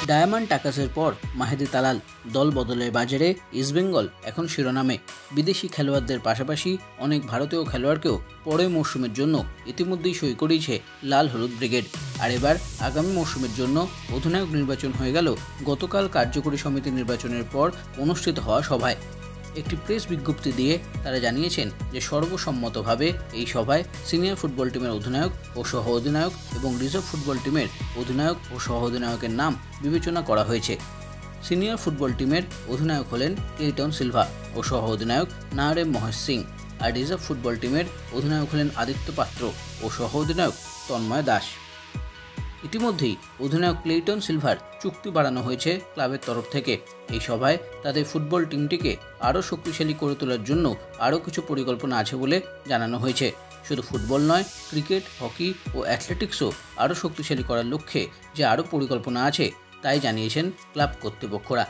Diamond টাকাসের পর মাহেদী Talal দল বদলের বাজারে ইস্টবেঙ্গল এখন শিরোনামে। বিদেশি খেলোয়াড়দের পাশাপাশি অনেক ভারতীয় খেলোয়াড়কেও পরের মরশুমের জন্য ইতিমধ্যেই সই করিয়েছে লাল হলুদ ব্রিগেড। আর এবার আগামী মরশুমের জন্য অধিনায়ক নির্বাচন হয়ে গেল গতকাল কার্যকরী সমিতি নির্বাচনের পর অনুষ্ঠিত হওয়া সভায়। একটি প্রেস বিজ্ঞপ্তি দিয়ে তারা জানিয়েছেন যে সর্বসম্মতভাবে এই সভায় সিনিয়র ফুটবল টিমের অধিনায়ক ও সহ অধিনায়ক এবং রিজার্ভ ফুটবল টিমের অধিনায়ক ও সহ অধিনায়কের নাম বিবেচনা করা হয়েছে। সিনিয়র ফুটবল টিমের অধিনায়ক হলেন ক্লেটন সিলভা ও সহ অধিনায়ক নারেম মহেশ সিং, আর রিজার্ভ ফুটবল টিমের অধিনায়ক হলেন আদিত্য পাত্র ও সহ অধিনায়ক তন্ময় দাস। ইতিমধ্যেই অধিনায়ক ক্লেটন সিলভার চুক্তি বাড়ানো হয়েছে ক্লাবের তরফ থেকে। এই সভায় তাদের ফুটবল টিমটিকে আরও শক্তিশালী করে তোলার জন্য আরও কিছু পরিকল্পনা আছে বলে জানানো হয়েছে। শুধু ফুটবল নয়, ক্রিকেট, হকি ও অ্যাথলেটিক্সও আরও শক্তিশালী করার লক্ষ্যে যে আরও পরিকল্পনা আছে তাই জানিয়েছেন ক্লাব কর্তৃপক্ষরা।